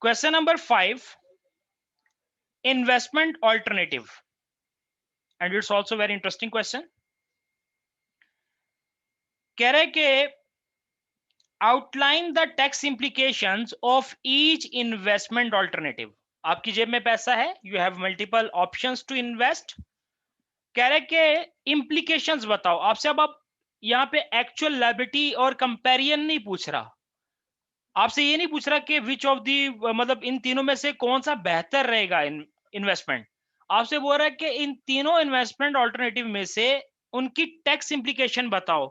Question number 5, investment alternative, and it's also very interesting question. कह रहे कि outline the tax implications of each investment alternative. आपकी जेब में पैसा है, you have multiple options to invest. कह रहे कि इंप्लीकेशंस बताओ। आपसे अब आप यहाँ पे एक्चुअल लायबिलिटी और कंपेरिजन नहीं पूछ रहा, आपसे ये नहीं पूछ रहा कि विच ऑफ दी, मतलब इन तीनों में से कौन सा बेहतर रहेगा इन्वेस्टमेंट। आपसे बोल रहा है कि इन तीनों इन्वेस्टमेंट ऑल्टरनेटिव में से उनकी टैक्स इंप्लीकेशन बताओ,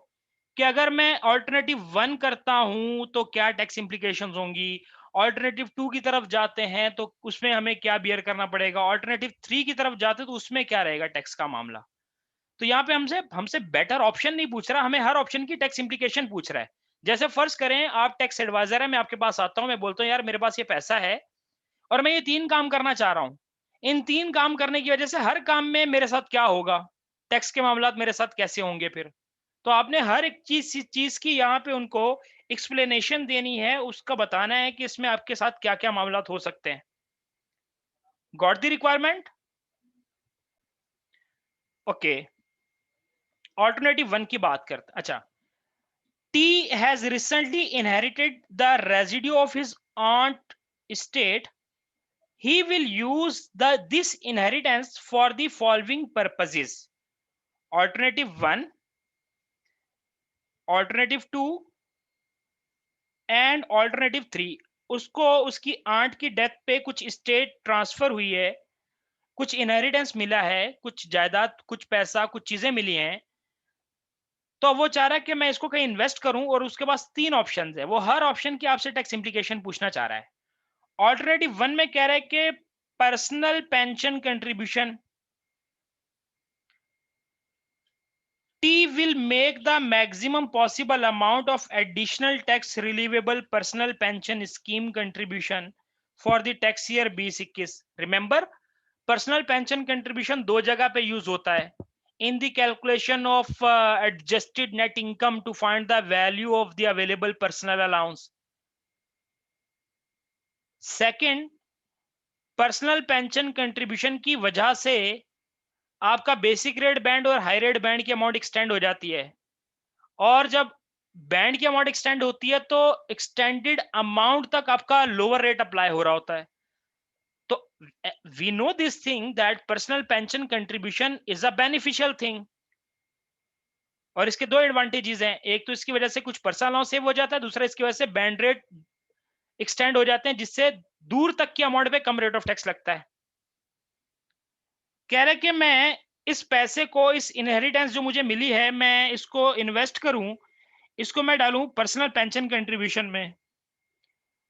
कि अगर मैं ऑल्टरनेटिव 1 करता हूं तो क्या टैक्स इंप्लीकेशन होंगी, ऑल्टरनेटिव 2 की तरफ जाते हैं तो उसमें हमें क्या बियर करना पड़ेगा, ऑल्टरनेटिव 3 की तरफ जाते तो उसमें क्या रहेगा टैक्स का मामला। तो यहाँ पे हमसे हमसे बेटर ऑप्शन नहीं पूछ रहा, हमें हर ऑप्शन की टैक्स इंप्लीकेशन पूछ रहा है। जैसे फर्ज करें आप टैक्स एडवाइजर है, मैं आपके पास आता हूं, मैं बोलता हूं यार मेरे पास ये पैसा है और मैं ये 3 काम करना चाह रहा हूं। इन 3 काम करने की वजह से हर काम में मेरे साथ क्या होगा, टैक्स के मामला मेरे साथ कैसे होंगे फिर। तो आपने हर एक चीज की यहाँ पे उनको एक्सप्लेनेशन देनी है, उसका बताना है कि इसमें आपके साथ क्या क्या मामला हो सकते हैं। Got the requirement? Okay, alternative 1 की बात करते। अच्छा, T has recently inherited the residue of his aunt estate. He will use this inheritance for the following purposes: alternative 1, alternative 2 and alternative 3। उसको उसकी आंट की डेथ पे कुछ स्टेट ट्रांसफर हुई है, कुछ इनहेरिटेंस मिला है, कुछ जायदाद, कुछ पैसा, कुछ चीजें मिली हैं। तो वो चाह रहा है कि मैं इसको कहीं इन्वेस्ट करूं और उसके पास 3 ऑप्शन है, वो हर ऑप्शन की आपसे टैक्स इंप्लीकेशन पूछना चाह रहा है। ऑल्टरनेटिव 1 में कह रहा है कि personal pension contribution, T will make the maximum possible amount of additional tax relievable personal pension scheme contribution for the tax year 2021। Remember, personal pension contribution दो जगह पे यूज होता है, in the calculation of adjusted net income to find the value of the available personal allowance. Second, personal pension contribution की वजह से आपका basic rate band और हाई रेट बैंड की अमाउंट एक्सटेंड हो जाती है, और जब बैंड की अमाउंट एक्सटेंड होती है तो एक्सटेंडेड अमाउंट तक आपका लोअर रेट अप्लाई हो रहा होता है। तो we know this thing that personal pension contribution is a beneficial thing, और इसके दो एडवांटेजेस हैं, एक तो इसकी वजह से कुछ पर्सनल अलाउंस सेव हो जाता है, दूसरा इसकी वजह से बैंड रेट एक्सटेंड हो जाते हैं, जिससे दूर तक की अमाउंट पे कम रेट ऑफ टैक्स लगता है। कह रहे कि मैं इस पैसे को, इस इनहेरिटेंस जो मुझे मिली है, मैं इसको इन्वेस्ट करूं, इसको मैं डालूं पर्सनल पेंशन कंट्रीब्यूशन में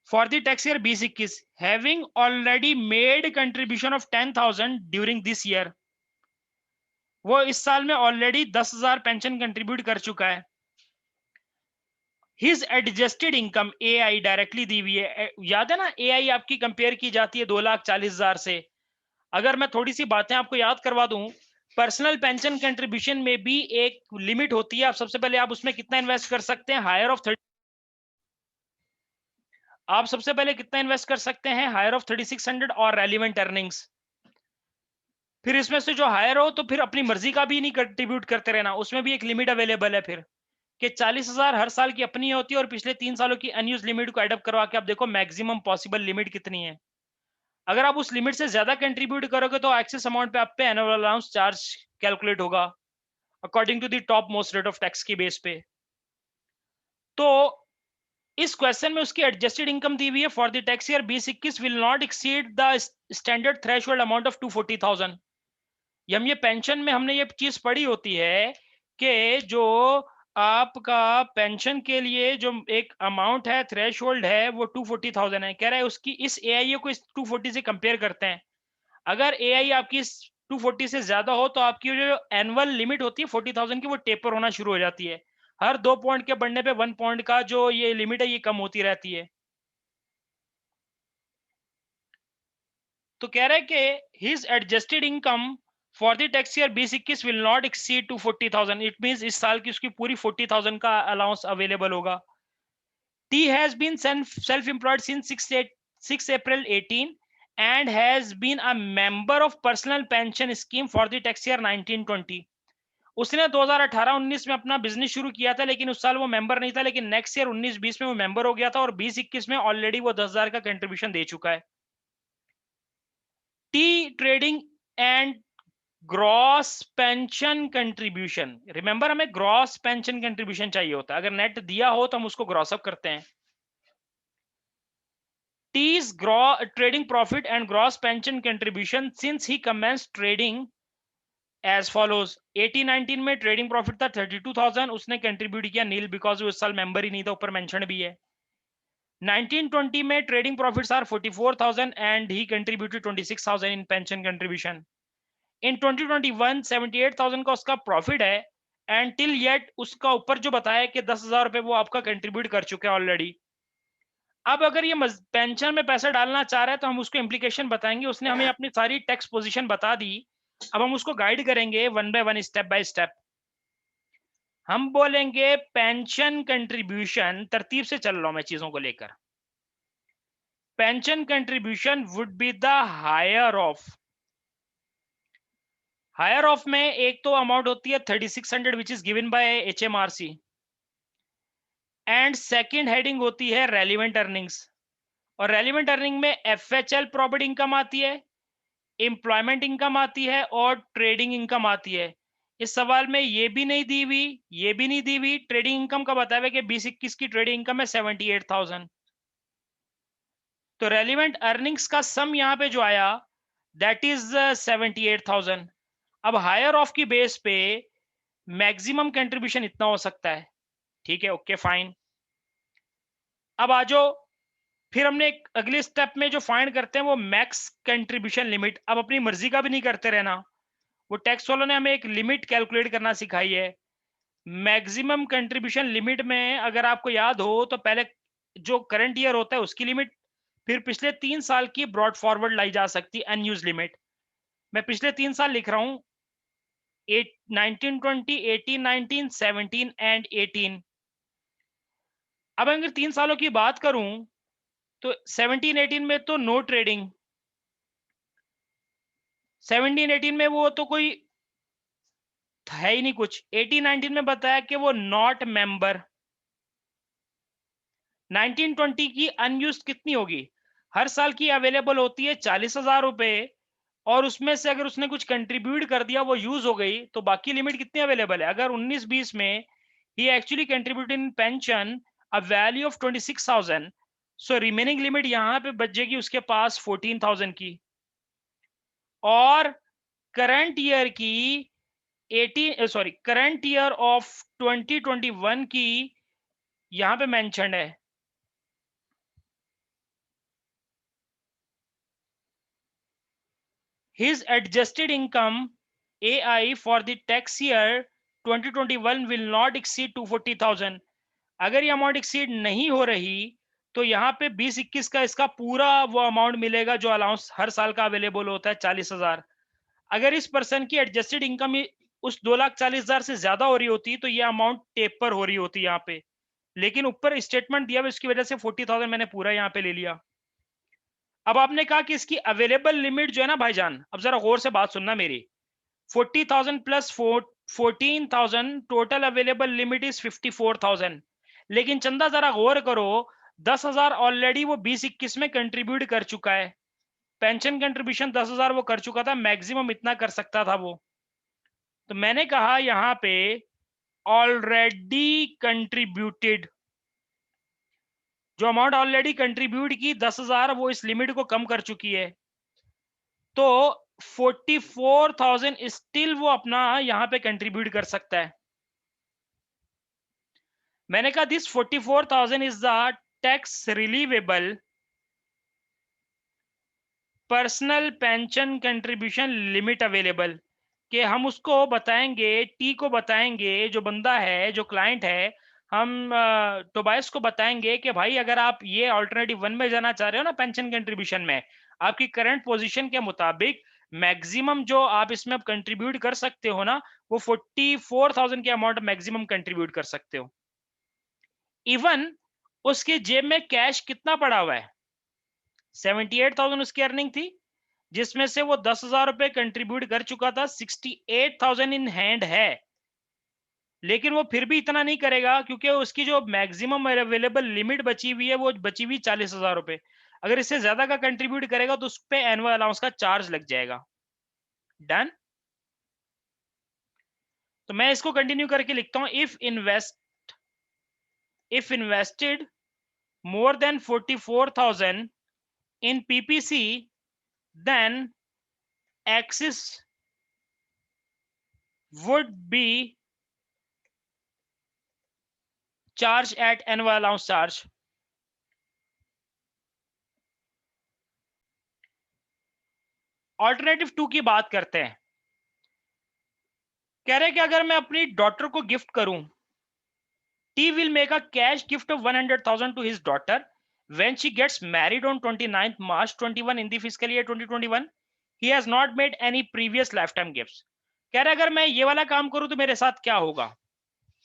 for the tax year 2021, having already made contribution of 10,000 during this year. वो इस साल में ऑलरेडी 10,000 पेंशन कंट्रीब्यूट कर चुका है। His adjusted income AI directly दी हुई है, याद है ना एआई आपकी कंपेयर की जाती है 2,40,000 से। अगर मैं थोड़ी सी बातें आपको याद करवा दूं, पर्सनल पेंशन कंट्रीब्यूशन में भी एक लिमिट होती है। आप सबसे पहले आप उसमें कितना इन्वेस्ट कर सकते हैं, हायर ऑफ 30, आप सबसे पहले कितना इन्वेस्ट कर सकते हैं, हायर ऑफ 3600 और रेलिवेंट अर्निंग्स। फिर इसमें से जो हायर हो तो फिर अपनी मर्जी का भी नहीं कंट्रीब्यूट करते रहना, उसमें भी एक लिमिट अवेलेबल है फिर, कि 40,000 हर साल की अपनी होती है और पिछले 3 सालों की अनयूज लिमिट को एडअप करवा के आप देखो मैक्सिमम पॉसिबल लिमिट कितनी है। अगर आप उस लिमिट से ज्यादा कंट्रीब्यूट करोगे तो एक्सेस अमाउंट पे आप पे एनुअल अलाउंस चार्ज कैलकुलेट होगा according to the top most rate of tax की बेस पे। तो इस क्वेश्चन में उसकी एडजस्टेड इनकम दी हुई है for the tax year 2021 will not exceed the standard threshold amount of 240,000। हम ये पेंशन में हमने ये चीज पढ़ी होती है कि जो आपका पेंशन के लिए जो एक अमाउंट है, थ्रेशोल्ड है, वो 240,000 है। कह रहा है उसकी इस एआईए को इस 240 से कंपेयर करते हैं। अगर एआई आपकी 240 से ज्यादा हो तो आपकी जो एनुअल लिमिट होती है 40,000 की, वो टेपर होना शुरू हो जाती है। हर 2 पॉइंट के बढ़ने पे 1 पॉइंट का जो ये लिमिट है ये कम होती रहती है। तो कह रहा है कि his adjusted income for the tax year 2021 will not exceed to 40,000। It means इस साल की उसकी पूरी 40,000 का अलाउंस अवेलेबल होगा। T has been self employed since 6 April 18 and has been a member of personal pension scheme for the tax year 1920. उसने 2018-19 में अपना बिजनेस शुरू किया था, लेकिन उस साल वो मेंबर नहीं था, लेकिन नेक्स्ट ईयर 19-20 में वो मेंबर हो गया था और 20-21 में ऑलरेडी वो 10,000 का कंट्रीब्यूशन दे चुका है। T trading and gross pension contribution, remember हमें ग्रॉस पेंशन कंट्रीब्यूशन चाहिए होता है, अगर नेट दिया हो तो हम उसको ग्रॉस अप करते हैं। T's trading profit and gross pension contribution since he commences trading as follows. 18-19 में ट्रेडिंग प्रॉफिट था 32,000, उसने कंट्रीब्यूट किया नील बिकॉज उस साल मेंबर ही नहीं था, ऊपर मेंशन भी है। 1920 में trading profits are 44,000 and he contributed 26,000 in pension contribution. In 2021 78,000 का उसका प्रॉफिट है एंड टिल येट उसका ऊपर जो बताया कि 10,000 रुपए वो आपका कंट्रीब्यूट कर चुके हैं ऑलरेडी। अब अगर ये पेंशन में पैसा डालना चाह रहा है तो हम उसको इम्प्लीकेशन बताएंगे, उसने हमें अपनी सारी टैक्स पोजीशन बता दी, अब हम उसको गाइड करेंगे one by one, step by step. हम बोलेंगे पेंशन कंट्रीब्यूशन, तरतीब से चल रहा हूं मैं चीजों को लेकर। Pension contribution would be the higher of में एक तो अमाउंट होती है 3600 which is given by HMRC and second heading होती है रेलिवेंट अर्निंग्स, और रेलिवेंट अर्निंग में FHL प्रॉपर्टी इनकम आती है, एम्प्लॉयमेंट इनकम आती है और ट्रेडिंग इनकम आती है। इस सवाल में ये भी नहीं दी हुई, ये भी नहीं दी हुई। ट्रेडिंग इनकम का बताया है कि 20-21 की ट्रेडिंग इनकम है 78,000। तो रेलिवेंट अर्निंग्स का सम यहां पे जो आया दैट इज 78,000। अब हायर ऑफ की बेस पे मैक्सिमम कंट्रीब्यूशन इतना हो सकता है, ठीक है, ओके फाइन। अब आ जाओ, फिर हमने एक अगले स्टेप में जो फाइंड करते हैं वो मैक्स कंट्रीब्यूशन लिमिट। अब अपनी मर्जी का भी नहीं करते रहना, वो टैक्स वालों ने हमें एक लिमिट कैलकुलेट करना सिखाई है। मैक्सिमम कंट्रीब्यूशन लिमिट में अगर आपको याद हो तो पहले जो करंट ईयर होता है उसकी लिमिट, फिर पिछले 3 साल की ब्रॉड फॉरवर्ड लाई जा सकती है अनयूज लिमिट। मैं पिछले 3 साल लिख रहा हूं, 1920, 18, 19, 17 एंड 18। अब अगर 3 सालों की बात करूं तो 17-18 में तो नो ट्रेडिंग, 17-18 में वो तो कोई है ही नहीं कुछ। 18-19 में बताया कि वो नॉट मेंबर। 1920 की अनयूज्ड कितनी होगी, हर साल की अवेलेबल होती है 40,000 रुपए, और उसमें से अगर उसने कुछ कंट्रीब्यूट कर दिया वो यूज हो गई तो बाकी लिमिट कितनी अवेलेबल है। अगर 19-20 में he actually contributed in pension a value of 26,000, so remaining limit यहां पे बचेगी उसके पास 14,000 की, और करंट ईयर की 18 करंट ईयर ऑफ 2021 की यहां पे मेंशन है। His adjusted income AI for the tax year 2021 will not exceed 240,000। अगर ये अमाउंट एक्सीड नहीं हो रही तो यहाँ पे 20-21 का इसका पूरा वो अमाउंट मिलेगा जो अलाउंस हर साल का अवेलेबल होता है 40,000। अगर इस पर्सन की एडजस्टेड इनकम उस 2,40,000 से ज्यादा हो रही होती तो ये अमाउंट टेपर हो रही होती यहाँ पे, लेकिन ऊपर स्टेटमेंट दिया हुआ इसकी वजह से 40,000 मैंने पूरा यहाँ पे ले लिया। अब आपने कहा कि इसकी अवेलेबल लिमिट जो है ना भाईजान, अब जरा गौर से बात सुनना मेरी, 40,000 plus 14,000 total available limit is 54,000। लेकिन चंदा जरा गौर करो, 10,000 ऑलरेडी वो 20-21 में कंट्रीब्यूट कर चुका है, पेंशन कंट्रीब्यूशन 10,000 वो कर चुका था, मैक्सिमम इतना कर सकता था वो। तो मैंने कहा यहां पे ऑलरेडी कंट्रीब्यूटेड, जो अमाउंट ऑलरेडी कंट्रीब्यूट की 10,000 वो इस लिमिट को कम कर चुकी है, तो 44,000 स्टिल वो अपना यहां पे कंट्रीब्यूट कर सकता है। मैंने कहा this 44,000 is the tax relievable personal pension contribution limit available, कि हम उसको बताएंगे, टी को बताएंगे, जो बंदा है जो क्लाइंट है, हम टोबाइस को बताएंगे कि भाई अगर आप ये ऑल्टरनेटिव 1 में जाना चाह रहे हो ना पेंशन कंट्रीब्यूशन में, आपकी करंट पोजीशन के मुताबिक मैक्सिमम जो आप इसमें कंट्रीब्यूट कर सकते हो ना वो 44,000 के अमाउंट मैक्सिमम कंट्रीब्यूट कर सकते हो। इवन उसके जेब में कैश कितना पड़ा हुआ है, 78,000 उसकी अर्निंग थी, जिसमें से वो 10,000 रुपए कंट्रीब्यूट कर चुका था, 68,000 इन हैंड है, लेकिन वो फिर भी इतना नहीं करेगा क्योंकि उसकी जो मैक्सिमम अवेलेबल लिमिट बची हुई है वो बची हुई 40,000 रुपए। अगर इससे ज्यादा का कंट्रीब्यूट करेगा तो उस पर एनुअल अलाउंस का चार्ज लग जाएगा। डन। तो मैं इसको कंटिन्यू करके लिखता हूं, if invested more than 44,000 in PPC, then Axis would be charged at annual allowance charge. Alternative 2 की बात करते हैं। कह रहे कि अगर मैं अपनी डॉटर को गिफ्ट करूं, T will make a cash gift of 100,000 to his daughter when she gets married on 29th March 21 in the fiscal year 2021. He has not made any previous lifetime gifts. कह रहे अगर मैं ये वाला काम करूं तो मेरे साथ क्या होगा?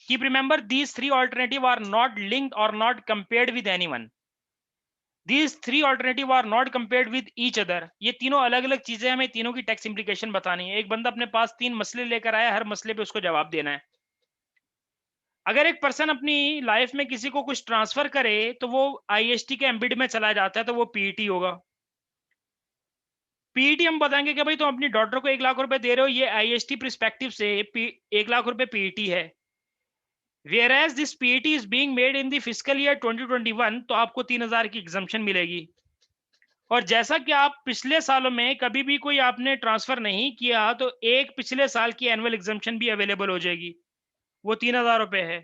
Keep remember these three alternatives are not linked or not compared with anyone. These three alternatives are not compared with each other. ये तीनों अलग अलग चीजें, हमें तीनों की टैक्स इंप्लीकेशन बतानी है। एक बंदा अपने पास 3 मसले लेकर आया, हर मसले पे उसको जवाब देना है। अगर एक पर्सन अपनी लाइफ में किसी को कुछ ट्रांसफर करे तो वो आईएसटी के एम्बिड में चला जाता है, तो वो पीईटी होगा। पीईटी हम बताएंगे कि भाई तुम अपनी डॉटर को 1 लाख रुपए दे रहे हो, ये आईएसटी पर्सपेक्टिव से 1 लाख रुपए पीईटी है। Whereas this PAT is being made in the fiscal year 2021, तो आपको 3,000 की एग्जम्पशन मिलेगी। और जैसा कि आप पिछले सालों में कभी भी कोई आपने ट्रांसफर नहीं किया तो एक पिछले साल की एनुअल एग्जम्पशन भी अवेलेबल हो जाएगी, वो 3,000 रुपए है।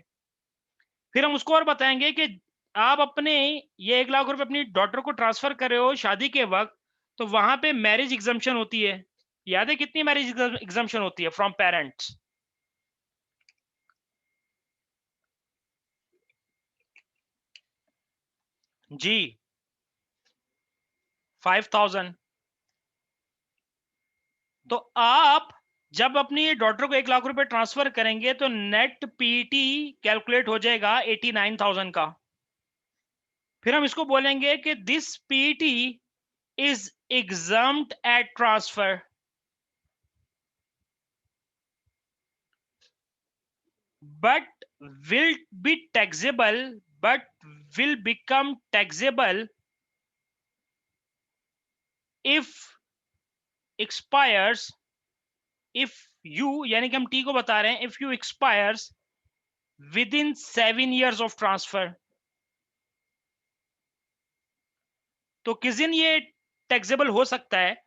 फिर हम उसको और बताएंगे कि आप अपने ये 1 लाख रुपए अपनी डॉटर को ट्रांसफर कर रहे हो शादी के वक्त, तो वहां पे मैरिज एग्जम्पशन होती है। याद है कितनी मैरिज एग्जम्पशन होती है फ्रॉम पेरेंट्स? जी 5,000। तो आप जब अपनी डॉटर को 1 लाख रुपए ट्रांसफर करेंगे तो नेट पीटी कैलकुलेट हो जाएगा 89,000 का। फिर हम इसको बोलेंगे कि this PT is exempt at transfer, but will be taxable, but will become taxable if expires, if you, यानी कि हम टी को बता रहे हैं, if you expires within 7 years of transfer। तो किस दिन ये टैक्सेबल हो सकता है?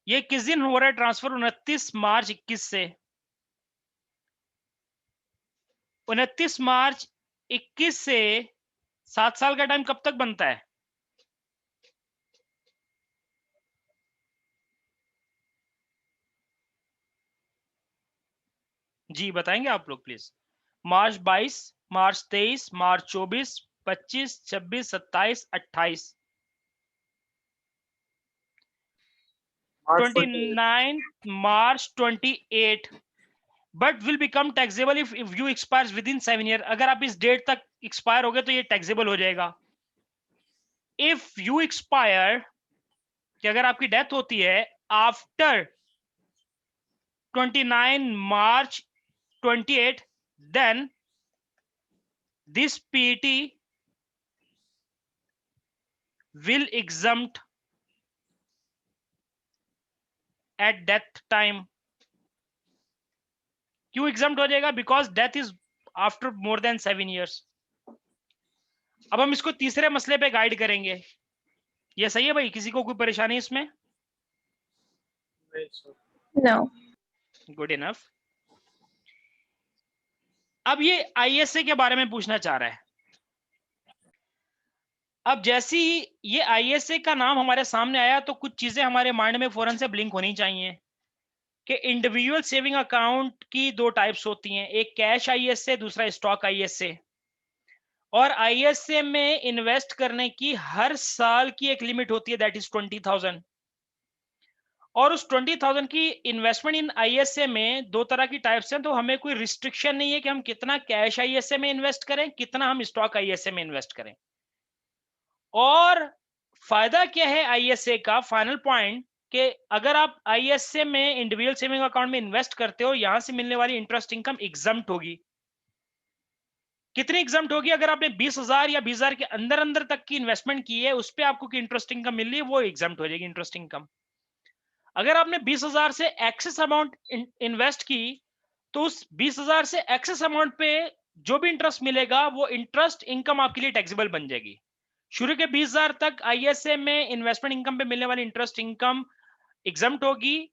ये किस दिन हो रहा है ट्रांसफर? 29 मार्च 21 से। 29 मार्च 21 से 7 साल का टाइम कब तक बनता है? जी बताएंगे आप लोग please. March 22, March 23, March 24, 25, 26, 27, 28, 29 March 28, but will become taxable if you expires with in 7 year. अगर आप इस डेट तक एक्सपायर हो गए तो ये टैक्सेबल हो जाएगा। इफ यू एक्सपायर, कि अगर आपकी डेथ होती है after 29 March 28, then this PET will exempt at death time। क्यों एग्जम्प्ट हो जाएगा? Because death is after more than 7 years. अब हम इसको तीसरे मसले पे गाइड करेंगे। ये सही है भाई? किसी को कोई परेशानी इसमें? No. Good enough. अब ये आईएसए के बारे में पूछना चाह रहा है। अब जैसे ही ये आईएसए का नाम हमारे सामने आया तो कुछ चीजें हमारे माइंड में फौरन से ब्लिंक होनी चाहिए कि इंडिविजुअल सेविंग अकाउंट की 2 टाइप्स होती हैं, एक कैश आईएसए, दूसरा स्टॉक आईएसए। और आईएसए में इन्वेस्ट करने की हर साल की एक लिमिट होती है, दैट इज 20,000। और उस 20,000 की इन्वेस्टमेंट इन आईएसए में 2 तरह की टाइप्स हैं, तो हमें कोई रिस्ट्रिक्शन नहीं है कि हम कितना कैश आईएसए में इन्वेस्ट करें, कितना हम स्टॉक आईएसए में इन्वेस्ट करें। और फायदा क्या है आईएसए का? फाइनल पॉइंट कि अगर आप आईएसए में इंडिविजुअल सेविंग अकाउंट में इन्वेस्ट करते हो, यहां से मिलने वाली इंटरेस्ट इनकम एग्जम्प्ट होगी। कितनी एग्जम्प्ट होगी? अगर आपने 20,000 या 20,000 के अंदर अंदर तक की इन्वेस्टमेंट की है, उस पर आपको इंटरेस्ट इनकम मिल रही है, वो एग्जम्प्ट हो जाएगी इंटरेस्ट इनकम। अगर आपने 20,000 से एक्सेस अमाउंट इन्वेस्ट की, तो उस 20,000 से एक्सेस अमाउंट पे जो भी इंटरेस्ट मिलेगा, वो इंटरेस्ट इनकम आपके लिए टैक्सेबल बन जाएगी। शुरू के 20,000 तक आईएसए में इन्वेस्टमेंट इनकम पे मिलने वाली इंटरेस्ट इनकम एग्जम्प्ट होगी।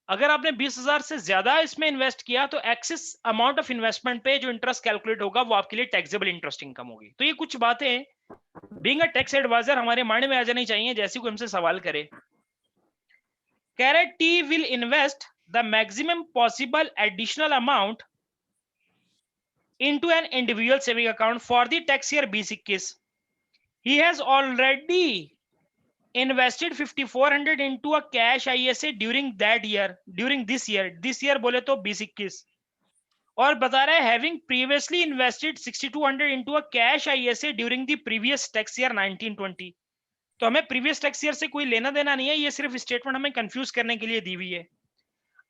अगर आपने 20,000 से ज्यादा इसमें इन्वेस्ट किया, तो एक्सेस अमाउंट ऑफ इन्वेस्टमेंट पे जो इंटरेस्ट कैलकुलेट होगा, वो आपके लिए टैक्सेबल इंटरेस्ट इनकम होगी। तो ये कुछ बातें बीइंग अ टैक्स एडवाइजर हमारे माइंड में आ जानी चाहिए जैसे कोई हमसे सवाल करे। कह रहे T will invest the maximum possible additional amount into an individual saving account for the tax year 2021. He has already invested 5400 into a cash ISA during that year, during this year बोले तो 2021, और बता रहा है having previously invested 6200 into a cash ISA during the previous tax year 1920. तो हमें previous tax year से कोई लेना देना नहीं है, ये सिर्फ स्टेटमेंट हमें कंफ्यूज करने के लिए दी हुई है।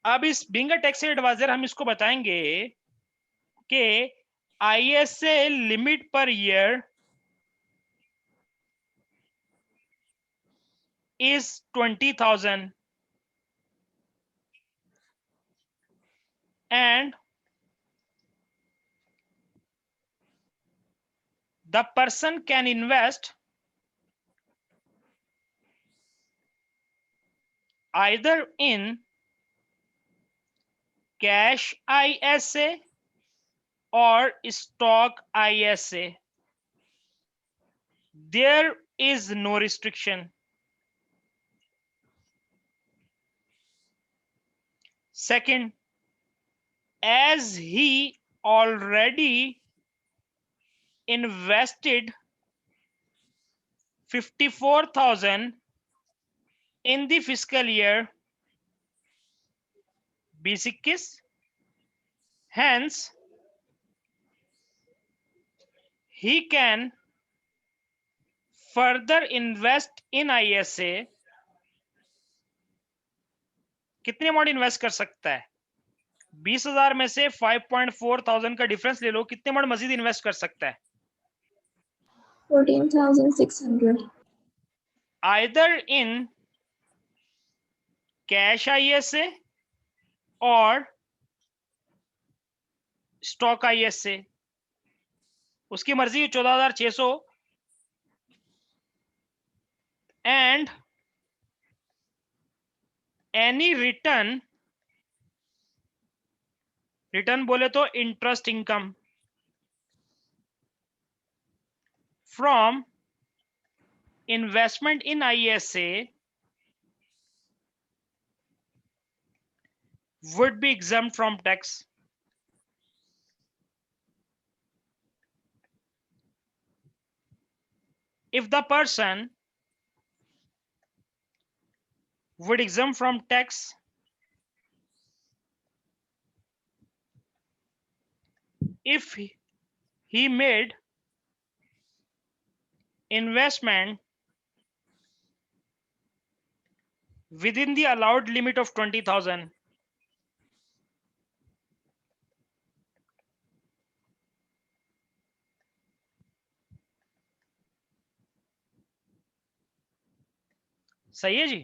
अब इस बीइंग अ टैक्स एडवाइजर हम इसको बताएंगे कि ISA limit per year is 20,000 and the person can invest either in cash ISA or stock ISA. There is no restriction. Second, as he already invested 54,000 in the fiscal year 2021, hence he can further invest in ISA. कितनी amount invest कर सकता है? 20,000 में से 5,400 का difference ले लो, कितने amount मजीद invest कर सकता है? 14,600. Either in cash ISA or stock ISA. उसकी मर्जी 14,600 and any return बोले तो interest income from investment in ISA would be exempt from tax. If the person would exempt from tax if he made investment within the allowed limit of 20,000. सही है जी।